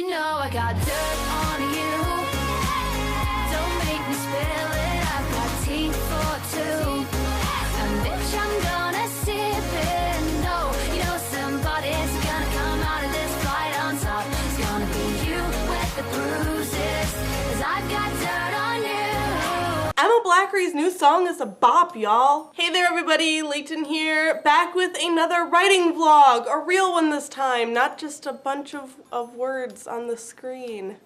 know I got dirt on you. Don't make me spill it, I've got tea for two. And bitch, I'm gonna sip it. No, you know somebody's gonna come out of this fight on top. It's gonna be you with the bruises, 'cause I've got dirt on you. Emma Blackery's new song is a bop, y'all. Hey there everybody, Leighton here, back with another writing vlog, a real one this time, not just a bunch of words on the screen.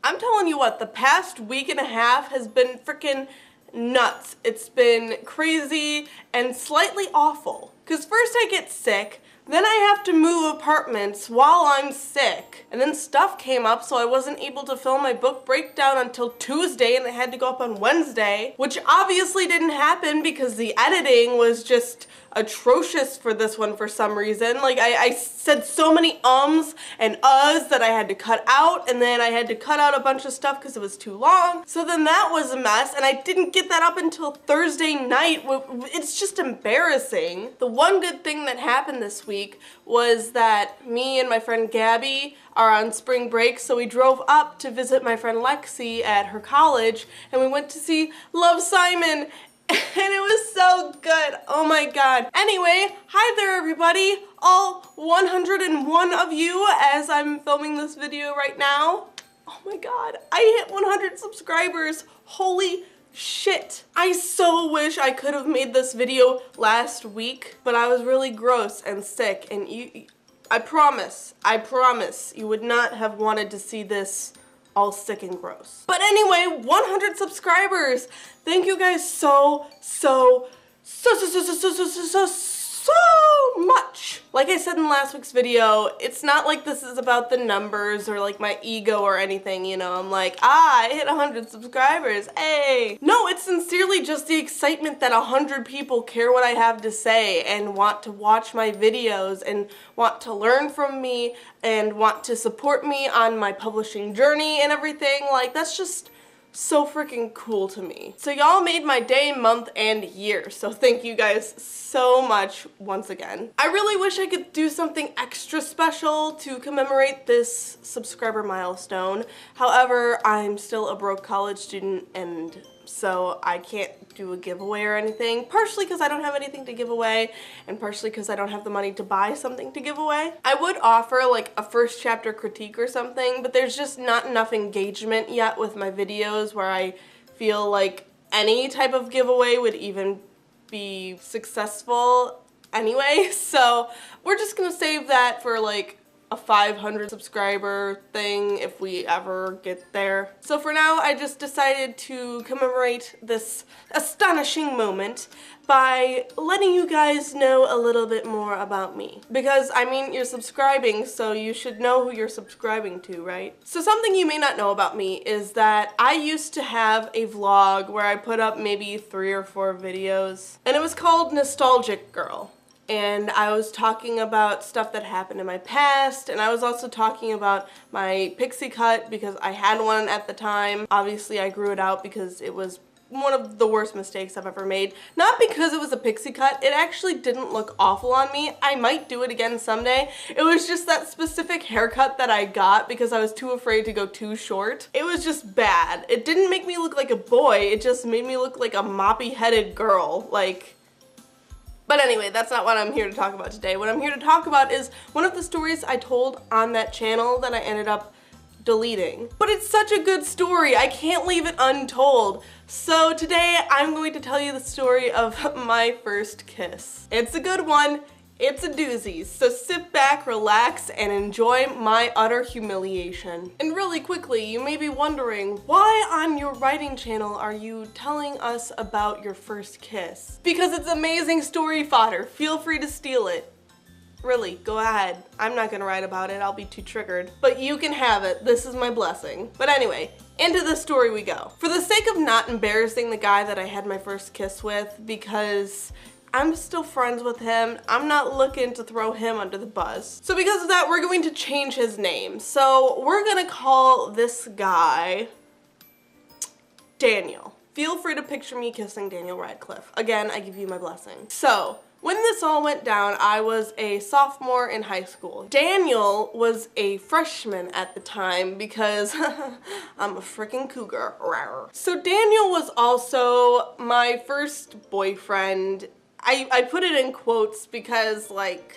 I'm telling you what, the past week and a half has been freaking nuts. It's been crazy and slightly awful. 'Cause first I get sick, then I have to move apartments while I'm sick. And then stuff came up, so I wasn't able to film my book breakdown until Tuesday, and it had to go up on Wednesday, which obviously didn't happen because the editing was just atrocious for this one for some reason. Like, I said so many ums and uhs that I had to cut out, and then I had to cut out a bunch of stuff because it was too long. So then that was a mess, and I didn't get that up until Thursday night. It's just embarrassing. The one good thing that happened this week was that me and my friend Gabby are on spring break, so we drove up to visit my friend Lexi at her college, and we went to see Love, Simon, and it was so good. Oh my god. Anyway, hi there everybody, all 101 of you as I'm filming this video right now. Oh my god, I hit 100 subscribers. Holy shit. I so wish I could have made this video last week, but I was really gross and sick, and I promise, you would not have wanted to see this all sick and gross. But anyway, 100 subscribers. Thank you guys so much. Like I said in last week's video, it's not like this is about the numbers or like my ego or anything, you know. I'm like, I hit 100 subscribers, hey. No, it's sincerely just the excitement that 100 people care what I have to say and want to watch my videos and want to learn from me and want to support me on my publishing journey and everything. Like, that's just so freaking cool to me. So y'all made my day, month, and year, so thank you guys so much once again. I really wish I could do something extra special to commemorate this subscriber milestone. However, I'm still a broke college student, and so I can't do a giveaway or anything, partially because I don't have anything to give away, and partially because I don't have the money to buy something to give away. I would offer like a first chapter critique or something, but there's just not enough engagement yet with my videos where I feel like any type of giveaway would even be successful anyway, so we're just gonna save that for like a 500 subscriber thing if we ever get there. So for now, I just decided to commemorate this astonishing moment by letting you guys know a little bit more about me. Because, I mean, you're subscribing, so you should know who you're subscribing to, right? So something you may not know about me is that I used to have a vlog where I put up maybe 3 or 4 videos, and it was called Nostalgic Girl. And I was talking about stuff that happened in my past, and I was also talking about my pixie cut because I had one at the time. Obviously I grew it out because it was one of the worst mistakes I've ever made. Not because it was a pixie cut, it actually didn't look awful on me. I might do it again someday. It was just that specific haircut that I got because I was too afraid to go too short. It was just bad. It didn't make me look like a boy, it just made me look like a moppy-headed girl. But anyway, that's not what I'm here to talk about today. What I'm here to talk about is one of the stories I told on that channel that I ended up deleting. But it's such a good story, I can't leave it untold. So today I'm going to tell you the story of my first kiss. It's a good one. It's a doozy, so sit back, relax, and enjoy my utter humiliation. And really quickly, you may be wondering, why on your writing channel are you telling us about your first kiss? Because it's amazing story fodder. Feel free to steal it. Really, go ahead. I'm not gonna write about it, I'll be too triggered. But you can have it, this is my blessing. But anyway, into the story we go. For the sake of not embarrassing the guy that I had my first kiss with, because I'm still friends with him, I'm not looking to throw him under the bus. So because of that, we're going to change his name. So we're gonna call this guy Daniel. Feel free to picture me kissing Daniel Radcliffe. Again, I give you my blessing. So When this all went down, I was a sophomore in high school. Daniel was a freshman at the time because I'm a freaking cougar. So Daniel was also my first boyfriend. I put it in quotes because, like,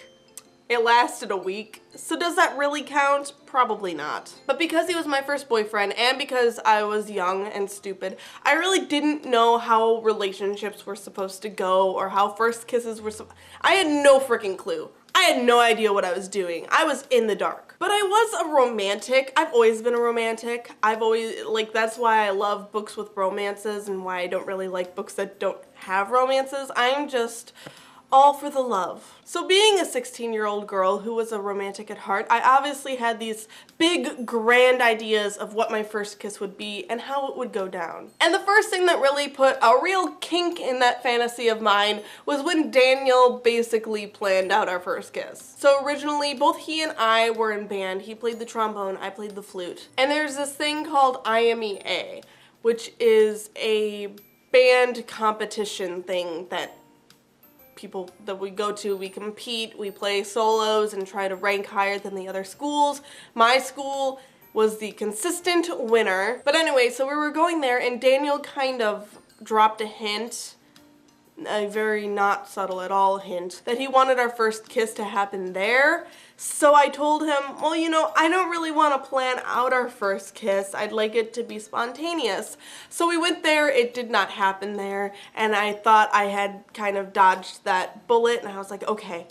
it lasted a week. So does that really count? Probably not. But because he was my first boyfriend and because I was young and stupid, I really didn't know how relationships were supposed to go or how first kisses were I had no freaking clue. I had no idea what I was doing. I was in the dark. But I was a romantic. I've always been a romantic. I've always, like, that's why I love books with romances and why I don't really like books that don't have romances. I'm just all for the love. So being a 16-year-old girl who was a romantic at heart, I obviously had these big, grand ideas of what my first kiss would be and how it would go down. And the first thing that really put a real kink in that fantasy of mine was when Daniel basically planned out our first kiss. So originally, both he and I were in band. He played the trombone, I played the flute. And there's this thing called IMEA, which is a band competition thing that people that we go to, we compete, we play solos and try to rank higher than the other schools. My school was the consistent winner. But anyway, so we were going there and Daniel kind of dropped a hint, a very not subtle at all hint, that he wanted our first kiss to happen there. So I told him, well, you know, I don't really want to plan out our first kiss. I'd like it to be spontaneous. So we went there, it did not happen there, and I thought I had kind of dodged that bullet, and I was like, okay,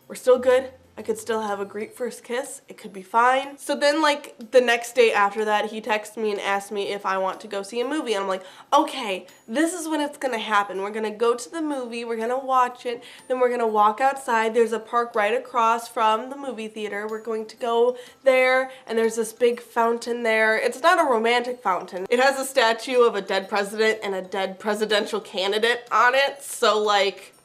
we're still good. I could still have a great first kiss. It could be fine. So then, like, the next day after that, he texted me and asked me if I want to go see a movie. And I'm like, okay, this is when it's gonna happen. We're gonna go to the movie, we're gonna watch it, then we're gonna walk outside. There's a park right across from the movie theater. We're going to go there, and there's this big fountain there. It's not a romantic fountain. It has a statue of a dead president and a dead presidential candidate on it. So, like,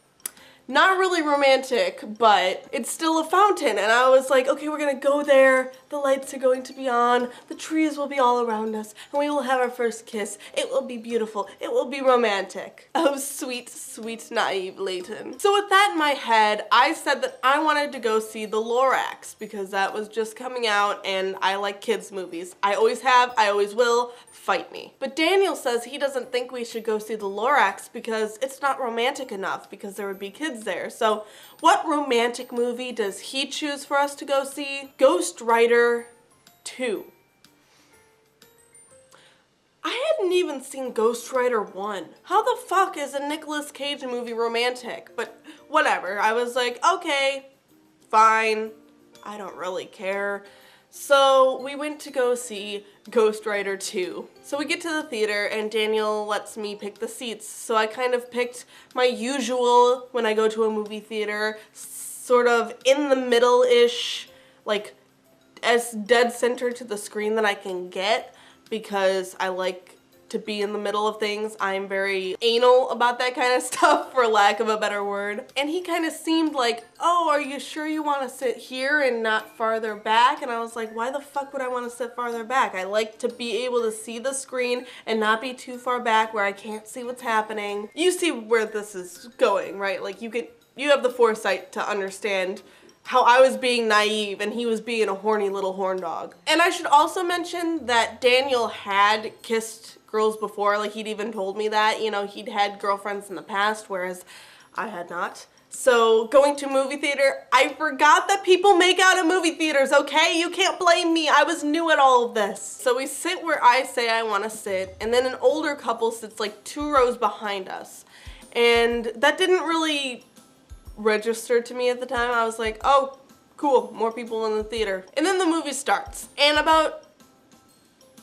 not really romantic, but it's still a fountain. And I was like, okay, we're gonna go there. The lights are going to be on. The trees will be all around us. And we will have our first kiss. It will be beautiful. It will be romantic. Oh, sweet, sweet, naive Leighton. So with that in my head, I said that I wanted to go see The Lorax because that was just coming out and I like kids movies. I always have, I always will. Fight me. But Daniel says he doesn't think we should go see The Lorax because it's not romantic enough because there would be kids there. So what romantic movie does he choose for us to go see? Ghost Rider 2. I hadn't even seen Ghost Rider 1. How the fuck is a Nicolas Cage movie romantic? But whatever. I was like, okay, fine. I don't really care. So we went to go see Ghost Rider 2. So we get to the theater and Daniel lets me pick the seats. So I kind of picked my usual when I go to a movie theater, sort of in the middle-ish, like as dead center to the screen that I can get because I like to be in the middle of things. I'm very anal about that kind of stuff, for lack of a better word. And he kind of seemed like, oh, are you sure you want to sit here and not farther back? And I was like, why the fuck would I want to sit farther back? I like to be able to see the screen and not be too far back where I can't see what's happening. You see where this is going, right? Like you have the foresight to understand how I was being naive and he was being a horny little horn dog. And I should also mention that Daniel had kissed girls before. Like, he'd even told me that, you know, he'd had girlfriends in the past, whereas I had not. So going to movie theater, I forgot that people make out in movie theaters, okay? You can't blame me. I was new at all of this. So we sit where I say I want to sit, and then an older couple sits like 2 rows behind us. And that didn't really register to me at the time. I was like, oh, cool, more people in the theater. And then the movie starts. And about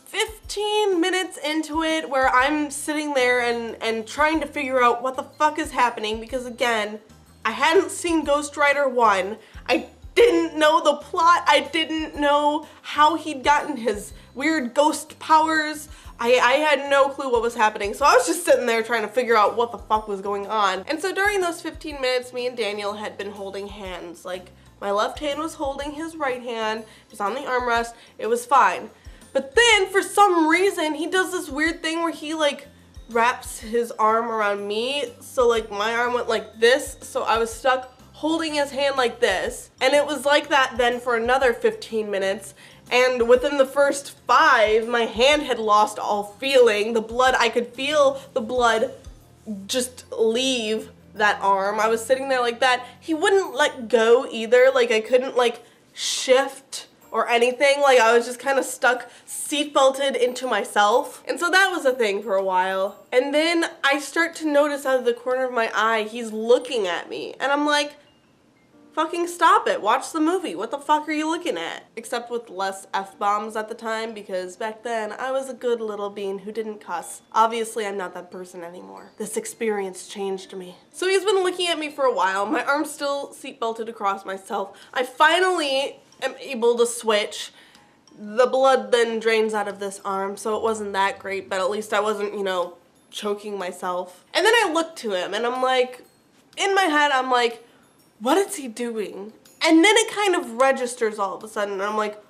15 minutes into it, where I'm sitting there and trying to figure out what the fuck is happening, because again, I hadn't seen Ghost Rider 1. I didn't know the plot. I didn't know how he'd gotten his weird ghost powers. I had no clue what was happening, so I was just sitting there trying to figure out what the fuck was going on. And so during those 15 minutes, me and Daniel had been holding hands. Like, my left hand was holding his right hand, it was on the armrest, it was fine. But then, for some reason, he does this weird thing where he, like, wraps his arm around me, so like my arm went like this, so I was stuck holding his hand like this. And it was like that then for another 15 minutes. And within the first 5, my hand had lost all feeling. The blood, I could feel the blood just leave that arm. I was sitting there like that. He wouldn't let go either. Like I couldn't like shift or anything. Like I was just kind of stuck, seatbelted into myself. And so that was a thing for a while. And then I start to notice out of the corner of my eye, he's looking at me. And I'm like, fucking stop it. Watch the movie. What the fuck are you looking at? Except with less F-bombs at the time, because back then I was a good little bean who didn't cuss. Obviously, I'm not that person anymore. This experience changed me. So he's been looking at me for a while. My arm's still seatbelted across myself. I finally am able to switch. The blood then drains out of this arm, so it wasn't that great, but at least I wasn't, you know, choking myself. And then I looked to him and I'm like, in my head, I'm like, what is he doing? And then it kind of registers all of a sudden, and I'm like,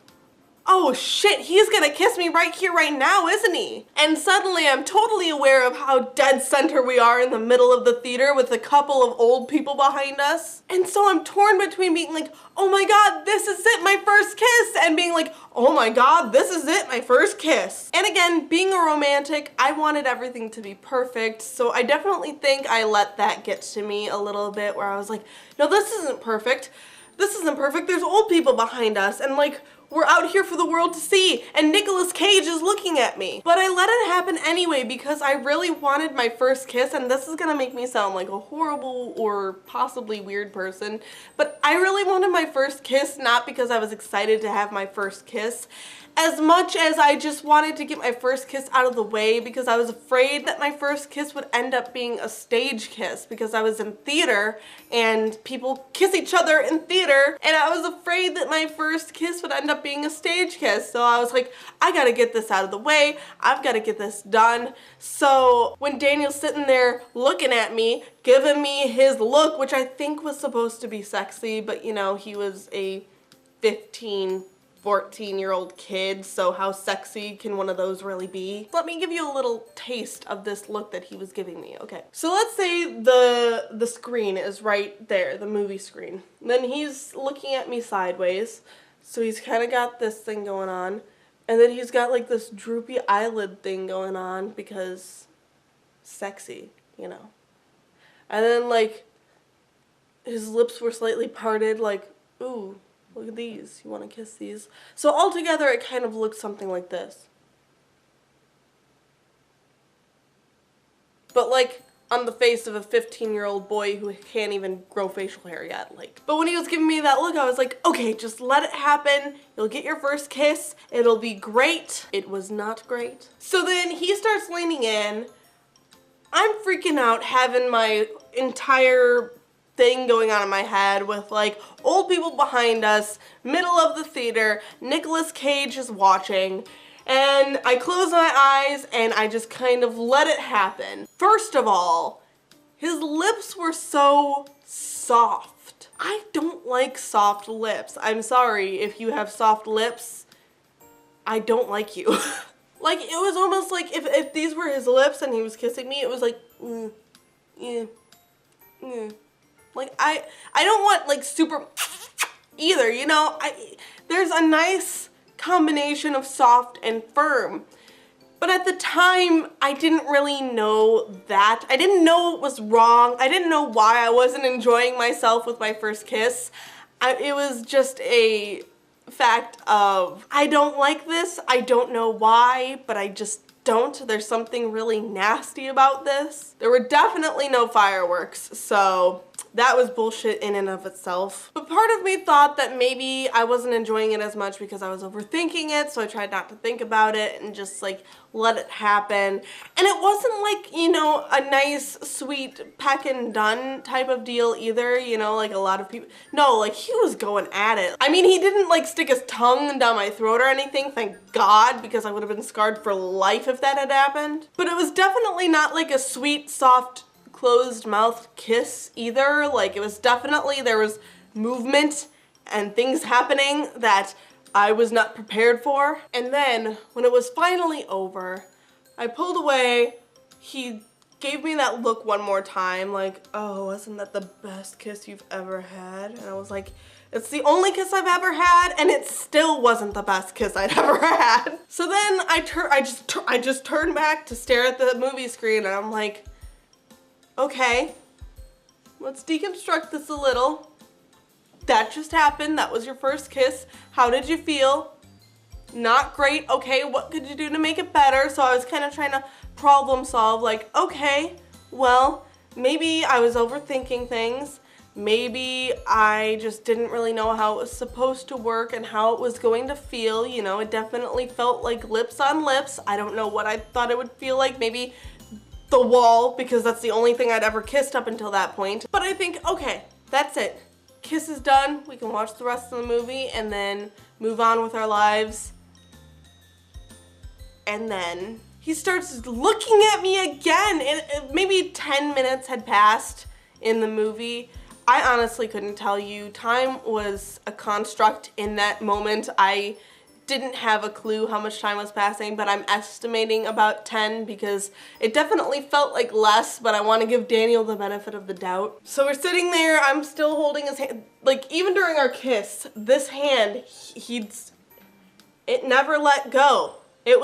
oh shit, he's gonna kiss me right here, right now, isn't he? And suddenly I'm totally aware of how dead center we are in the middle of the theater with a couple of old people behind us. And so I'm torn between being like, oh my god, this is it, my first kiss, and being like, oh my god, this is it, my first kiss. And again, being a romantic, I wanted everything to be perfect, so I definitely think I let that get to me a little bit, where I was like, no, this isn't perfect. This isn't perfect. There's old people behind us, and like, we're out here for the world to see, and Nicolas Cage is looking at me. But I let it happen anyway because I really wanted my first kiss, and this is gonna make me sound like a horrible or possibly weird person, but I really wanted my first kiss not because I was excited to have my first kiss, as much as I just wanted to get my first kiss out of the way because I was afraid that my first kiss would end up being a stage kiss because I was in theater and people kiss each other in theater, and I was afraid that my first kiss would end up being a stage kiss. So I was like, I gotta get this out of the way. I've gotta get this done. So when Daniel's sitting there looking at me, giving me his look, which I think was supposed to be sexy, but you know, he was a 14-year-old kid, so how sexy can one of those really be? Let me give you a little taste of this look that he was giving me, okay? So let's say the screen is right there, the movie screen. Then he's looking at me sideways, so he's kind of got this thing going on, and then he's got like this droopy eyelid thing going on because sexy, you know? And then like his lips were slightly parted, like, ooh, look at these. You want to kiss these? So altogether, it kind of looks something like this. But like on the face of a 15-year-old boy who can't even grow facial hair yet. Like, but when he was giving me that look, I was like, okay, just let it happen. You'll get your first kiss. It'll be great. It was not great. So then he starts leaning in. I'm freaking out, having my entire thing going on in my head with like old people behind us, middle of the theater, Nicolas Cage is watching, and I close my eyes and I just kind of let it happen. First of all, his lips were so soft. I don't like soft lips. I'm sorry if you have soft lips. I don't like you. Like, it was almost like if these were his lips and he was kissing me, it was like, Like, I don't want, like, super either, you know? There's a nice combination of soft and firm. But at the time, I didn't really know that. I didn't know it was wrong. I didn't know why I wasn't enjoying myself with my first kiss. It was just a fact of, I don't like this. I don't know why, but I just don't. There's something really nasty about this. There were definitely no fireworks, so that was bullshit in and of itself. But part of me thought that maybe I wasn't enjoying it as much because I was overthinking it, so I tried not to think about it and just like let it happen. And it wasn't like, you know, a nice, sweet, peck and done type of deal either, you know, like a lot of people. No, like he was going at it. I mean, he didn't like stick his tongue down my throat or anything, thank God, because I would have been scarred for life if that had happened. But it was definitely not like a sweet, soft, closed mouth kiss either. Like, it was definitely, there was movement and things happening that I was not prepared for. And then when it was finally over, I pulled away, he gave me that look one more time, like, oh, wasn't that the best kiss you've ever had? And I was like, it's the only kiss I've ever had, and it still wasn't the best kiss I'd ever had. So then I just turned back to stare at the movie screen, and I'm like, okay, let's deconstruct this a little. That just happened. That was your first kiss. How did you feel? Not great. Okay, what could you do to make it better? So I was kind of trying to problem solve, like, okay, well, maybe I was overthinking things. Maybe I just didn't really know how it was supposed to work and how it was going to feel. You know, it definitely felt like lips on lips. I don't know what I thought it would feel like. Maybe the wall, because that's the only thing I'd ever kissed up until that point. But I think, okay, that's it. Kiss is done. We can watch the rest of the movie and then move on with our lives. And then he starts looking at me again, and maybe 10 minutes had passed in the movie. I honestly couldn't tell you. Time was a construct in that moment. I didn't have a clue how much time was passing, but I'm estimating about 10 because it definitely felt like less, but I want to give Daniel the benefit of the doubt. So we're sitting there, I'm still holding his hand. Like, even during our kiss, this hand, it never let go. It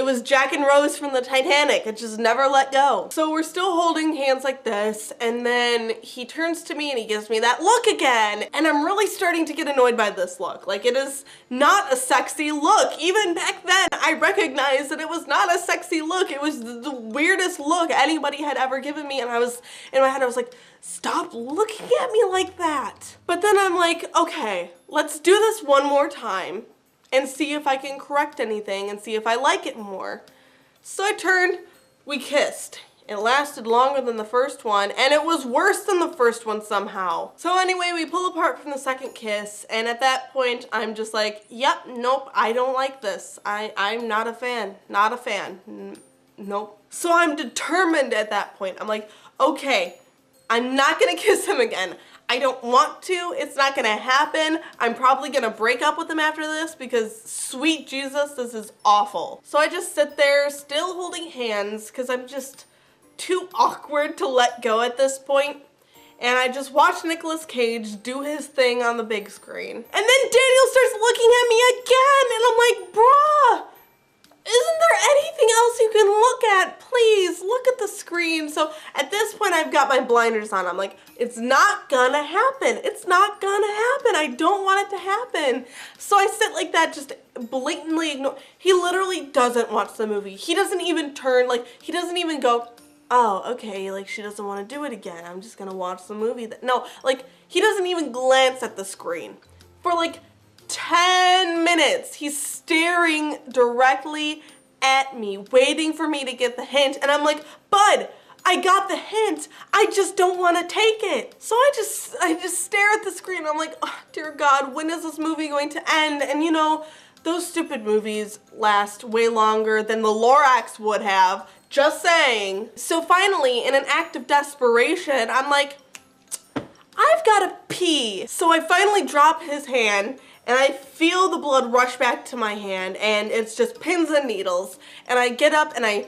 was Jack and Rose from the Titanic. It just never let go. So we're still holding hands like this, and then he turns to me and he gives me that look again. And I'm really starting to get annoyed by this look. Like, it is not a sexy look. Even back then, I recognized that it was not a sexy look. It was the weirdest look anybody had ever given me, and I was, in my head, I was like, stop looking at me like that. But then I'm like, okay, let's do this one more time and see if I can correct anything and see if I like it more. So I turned, we kissed. It lasted longer than the first one, and it was worse than the first one somehow. So anyway, we pull apart from the second kiss, and at that point, I'm just like, yep, nope, I don't like this. I'm not a fan, not a fan, nope. So I'm determined at that point. I'm like, okay, I'm not gonna kiss him again. I don't want to. It's not gonna happen. I'm probably gonna break up with him after this because, sweet Jesus, this is awful. So I just sit there still holding hands because I'm just too awkward to let go at this point. And I just watch Nicolas Cage do his thing on the big screen. And then Daniel starts looking at me again, and I'm like, bruh, isn't there anything else you can look at? Please, look at the screen. So at this point, I've got my blinders on. I'm like, it's not gonna happen. It's not gonna happen. I don't want it to happen. So I sit like that, just blatantly ignore. He literally doesn't watch the movie. He doesn't even turn, like, he doesn't even go, oh, okay, like, she doesn't want to do it again. I'm just gonna watch the movie. No, like, he doesn't even glance at the screen. For like 10 minutes, he's staring directly at me, waiting for me to get the hint. And I'm like, bud, I got the hint. I just don't want to take it. So I just stare at the screen. I'm like, oh, dear God, when is this movie going to end? And you know, those stupid movies last way longer than the Lorax would have. Just saying. So finally, in an act of desperation, I'm like, I've got to pee. So I finally drop his hand, and I feel the blood rush back to my hand, and it's just pins and needles. And I get up and I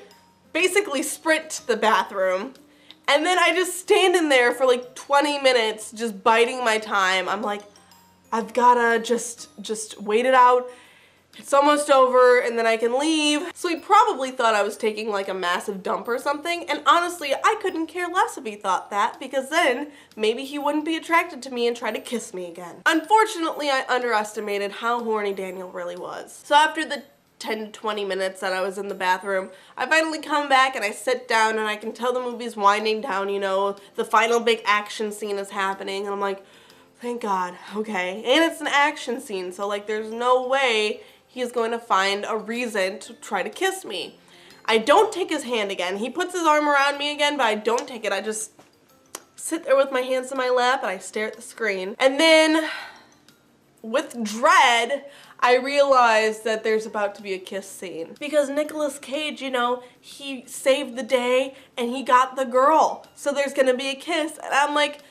basically sprint to the bathroom. And then I just stand in there for like 20 minutes, just biding my time. I'm like, I've gotta just wait it out. It's almost over, and then I can leave. So he probably thought I was taking like a massive dump or something, and honestly, I couldn't care less if he thought that, because then maybe he wouldn't be attracted to me and try to kiss me again. Unfortunately, I underestimated how horny Daniel really was. So after the 10 to 20 minutes that I was in the bathroom, I finally come back and I sit down, and I can tell the movie's winding down, you know, the final big action scene is happening, and I'm like, thank God, okay. And it's an action scene, so like there's no way he's going to find a reason to try to kiss me. I don't take his hand again. He puts his arm around me again, but I don't take it. I just sit there with my hands in my lap and I stare at the screen. And then, with dread, I realize that there's about to be a kiss scene. Because Nicolas Cage, you know, he saved the day and he got the girl. So there's gonna be a kiss. And I'm like,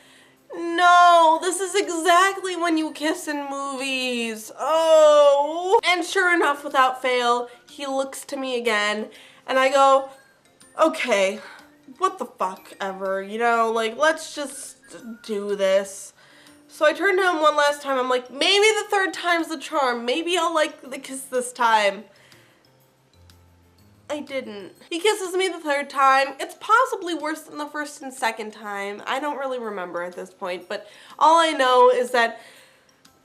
no, this is exactly when you kiss in movies. Oh. And sure enough, without fail, he looks to me again, and I go, Okay, what the fuck ever, you know, like, let's just do this. So I turned to him one last time. I'm like, maybe the third time's the charm. Maybe I'll like the kiss this time. I didn't. He kisses me the third time. It's possibly worse than the first and second time. I don't really remember at this point, but all I know is that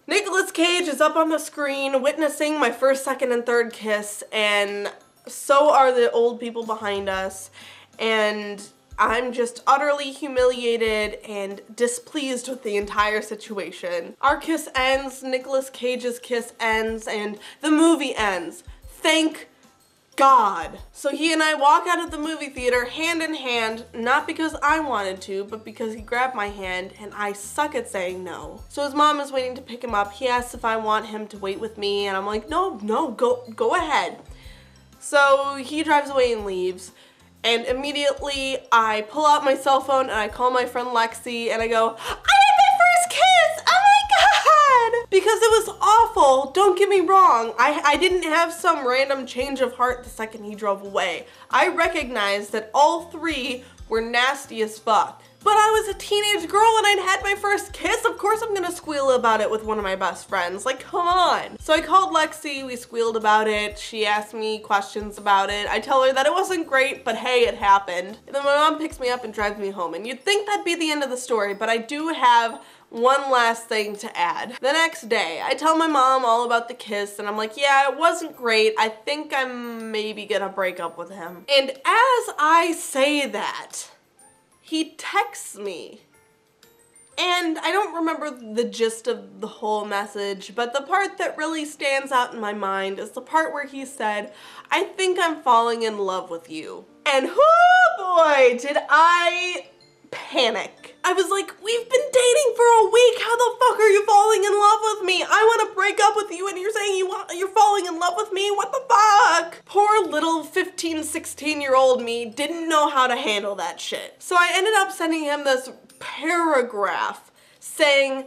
Nicolas Cage is up on the screen witnessing my first, second, and third kiss, and so are the old people behind us, and I'm just utterly humiliated and displeased with the entire situation. Our kiss ends, Nicolas Cage's kiss ends, and the movie ends. Thank God. So he and I walk out of the movie theater hand in hand, not because I wanted to, but because he grabbed my hand and I suck at saying no. So his mom is waiting to pick him up. He asks if I want him to wait with me, and I'm like, no, go ahead. So he drives away and leaves. And immediately I pull out my cell phone and I call my friend Lexi and I go, I had my first kiss! Oh my God! Because it was awful, don't get me wrong. I didn't have some random change of heart the second he drove away. I recognized that all three were nasty as fuck. But I was a teenage girl and I'd had my first kiss. Of course I'm gonna squeal about it with one of my best friends. Like, come on. So I called Lexi, we squealed about it. She asked me questions about it. I tell her that it wasn't great, but hey, it happened. And then my mom picks me up and drives me home. And you'd think that'd be the end of the story, but I do have one last thing to add. The next day, I tell my mom all about the kiss and I'm like, yeah, it wasn't great. I think I'm maybe gonna break up with him. And as I say that, he texts me. And I don't remember the gist of the whole message, but the part that really stands out in my mind is the part where he said, I think I'm falling in love with you. And whoo boy, did I panic. I was like, we've been dating for a week. How the fuck are you falling in love with me? I want to break up with you and you're saying you're falling in love with me? What the fuck? Poor little 15, 16-year-old me didn't know how to handle that shit. So I ended up sending him this paragraph saying,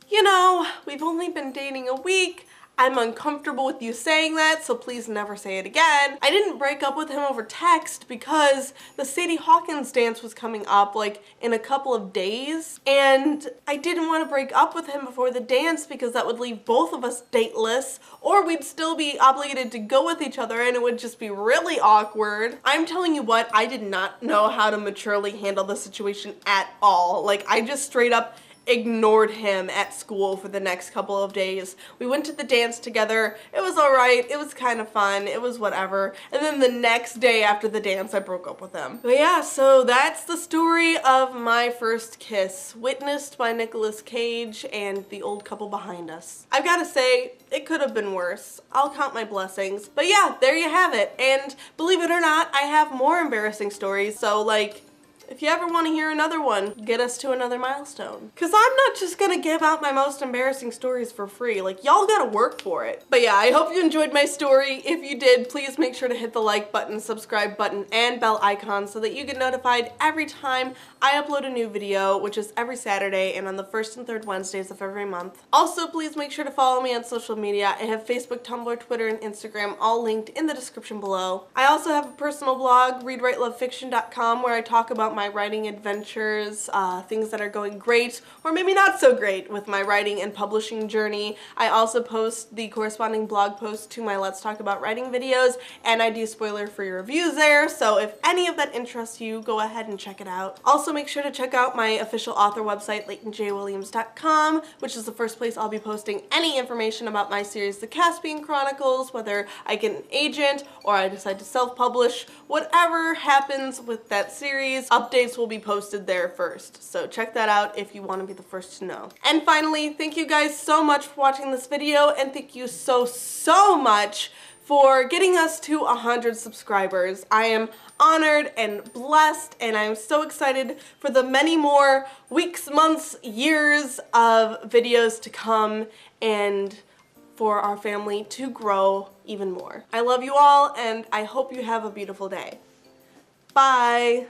you know, we've only been dating a week. I'm uncomfortable with you saying that, so please never say it again. I didn't break up with him over text because the Sadie Hawkins dance was coming up like in a couple of days, and I didn't want to break up with him before the dance because that would leave both of us dateless, or we'd still be obligated to go with each other and it would just be really awkward. I'm telling you what, I did not know how to maturely handle the situation at all. Like, I just straight up ignored him at school for the next couple of days. We went to the dance together. It was alright. It was kind of fun. It was whatever. And then the next day after the dance, I broke up with him. But yeah, so that's the story of my first kiss, witnessed by Nicolas Cage and the old couple behind us. I've got to say, it could have been worse. I'll count my blessings. But yeah, there you have it. And believe it or not, I have more embarrassing stories. So like, if you ever want to hear another one, get us to another milestone. Because I'm not just going to give out my most embarrassing stories for free. Like, y'all got to work for it. But yeah, I hope you enjoyed my story. If you did, please make sure to hit the like button, subscribe button, and bell icon so that you get notified every time I upload a new video, which is every Saturday and on the first and third Wednesdays of every month. Also, please make sure to follow me on social media. I have Facebook, Tumblr, Twitter, and Instagram all linked in the description below. I also have a personal blog, readwritelovefiction.com, where I talk about my writing adventures, things that are going great or maybe not so great with my writing and publishing journey. I also post the corresponding blog posts to my Let's Talk About Writing videos, and I do spoiler-free reviews there, so if any of that interests you, go ahead and check it out. Also, make sure to check out my official author website, LeightonJWilliams.com, which is the first place I'll be posting any information about my series, The Caspian Chronicles, whether I get an agent or I decide to self-publish. Whatever happens with that series, updates will be posted there first. So check that out if you want to be the first to know. And finally, thank you guys so much for watching this video, and thank you so much for getting us to 100 subscribers. I am honored and blessed, and I'm so excited for the many more weeks, months, years of videos to come, and for our family to grow even more. I love you all, and I hope you have a beautiful day. Bye!